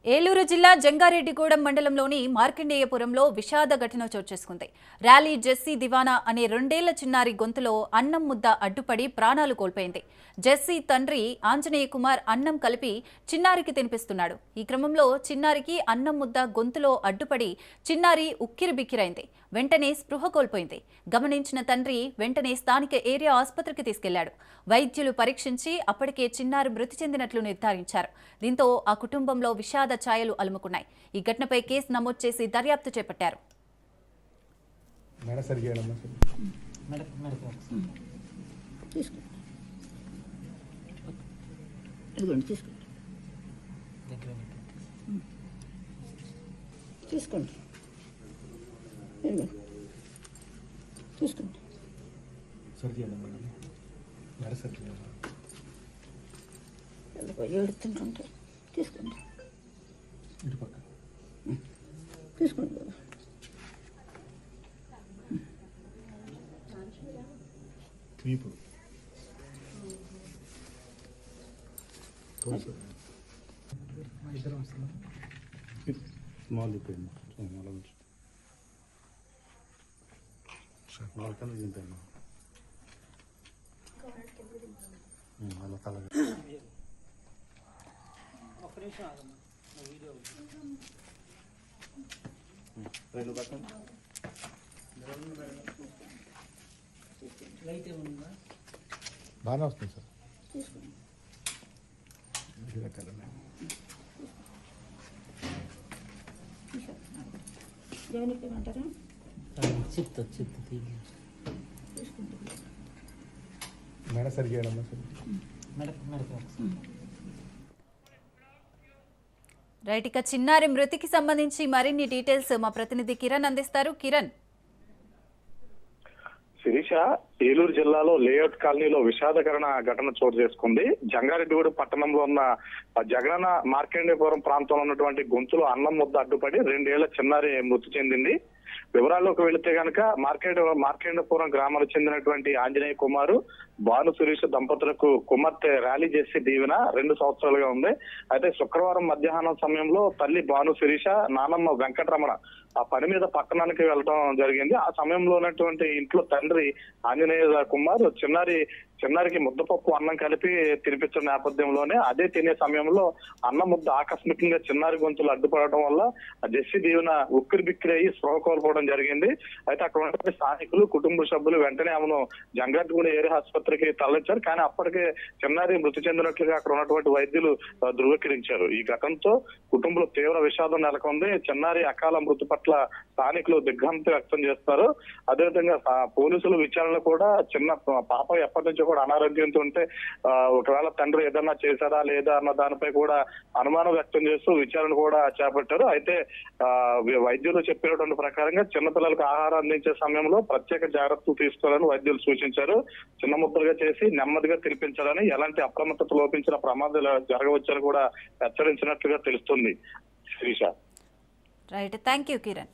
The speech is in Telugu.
ఏలూరు జిల్లా జంగారెడ్డిగూడెం మండలంలోని మార్కండేయపురంలో విషాద ఘటన చోటు చేసుకుంది. ర్యాలీ జెస్సీ దివానా అనే 2 ఏళ్ల చిన్నారి గొంతులో అన్నం ముద్ద అడ్డుపడి ప్రాణాలు కోల్పోయింది. జెస్సీ తండ్రి ఆంజనేయ కుమార్ అన్నం కలిపి చిన్నారికి తినిపిస్తున్నాడు. ఈ క్రమంలో చిన్నారికి అన్నం ముద్ద గొంతులో అడ్డుపడి చిన్నారి ఉక్కిరిబిక్కిరైంది. వెంటనే స్పృహ కోల్పోయింది. గమనించిన తండ్రి వెంటనే స్థానిక ఏరియా ఆసుపత్రికి తీసుకెళ్లాడు. వైద్యులు పరీక్షించి అప్పటికే చిన్నారి మృతి చెందినట్లు నిర్ధారించారు. దీంతో ఆ కుటుంబంలో విషాద ఛాయలు అలుముకున్నాయి. ఈ ఘటనపై కేసు నమోదు చేసి దర్యాప్తు చేపట్టారు. తీసుకోండి ఏడుతుంటుంటే తీసుకోండి తీసుకోండి కదా. బాగానే వస్తుంది సార్. దేవునికి ఏమంటారా? చెప్తా మేడ సరిగ్గా వేయడమ్మా సార్. రైట్, ఇక చిన్నారి మృతికి సంబంధించి మరిన్ని డీటెయిల్స్ మా ప్రతినిధి కిరణ్ అందిస్తారు. కిరణ్. శిరీష, ఏలూరు జిల్లాలో లేఅవుట్ కాలనీలో విషాదకరణ ఘటన చోటు చేసుకుంది. జంగారెడ్డిగూడెం పట్టణంలో ఉన్న జగనన్న మార్కండేయపురం ప్రాంతంలో ఉన్నటువంటి గొంతులో అన్నం ముద్ద అడ్డుపడి 2 ఏళ్ల చిన్నారి మృతి చెందింది. వివరాల్లోకి వెళితే గనక మార్కండేయపురం గ్రామానికి చెందినటువంటి ఆంజనేయ కుమారు, భాను సురేష్ దంపతులకు కుమార్తె ర్యాలీ జెస్సీ దీవెన 2 సంవత్సరాలుగా ఉంది. అయితే శుక్రవారం మధ్యాహ్నం సమయంలో తల్లి భాను శిరీష, నానమ్మ వెంకటరమణ ఆ పని మీద పట్టణానికి వెళ్ళడం జరిగింది. ఆ సమయంలో ఉన్నటువంటి ఇంట్లో తండ్రి ఆంజనేయ కుమార్ చిన్నారికి ముద్దపప్పు అన్నం కలిపి తినిపించిన నేపథ్యంలోనే అదే తినే సమయంలో అన్నం ముద్ద ఆకస్మికంగా చిన్నారి గొంతులు అడ్డుపడటం వల్ల జెస్సీ దీవెన ఉక్కిరి బిక్కిరి అయ్యి స్పృహ కోల్పోవడం జరిగింది. అయితే అక్కడ ఉన్నటువంటి స్థానికులు, కుటుంబ సభ్యులు వెంటనే ఆమెను జంగారెడ్డిగూడెం ఏరియా ఆసుపత్రికి తరలించారు. కానీ అప్పటికే చిన్నారి మృతి చెందినట్లుగా అక్కడ ఉన్నటువంటి వైద్యులు ధృవీకరించారు. ఈ ఘటనతో కుటుంబంలో తీవ్ర విషాదం నెలకొంది. చిన్నారి అకాల మృతి పట్ల స్థానికులు దిగ్భ్రాంతి వ్యక్తం చేస్తారు. అదేవిధంగా పోలీసులు విచారణలో కూడా చిన్న పాప ఎప్పటి నుంచో కూడా అనారోగ్యంతో ఉంటే ఒకవేళ తండ్రి ఏదన్నా చేశారా లేదా అన్న దానిపై కూడా అనుమానం వ్యక్తం చేస్తూ విచారణ కూడా చేపట్టారు. అయితే వైద్యులు చెప్పినటువంటి ప్రకారంగా చిన్నపిల్లలకు ఆహారం అందించే సమయంలో ప్రత్యేక జాగ్రత్తలు తీసుకోవాలని వైద్యులు సూచించారు. చిన్న ముద్దలుగా చేసి నెమ్మదిగా తినిపించాలని, ఎలాంటి అప్రమత్తత లోపించిన ప్రమాదాలు జరగవచ్చని కూడా హెచ్చరించినట్లుగా తెలుస్తుంది. Srisha. Right, thank you Kiran.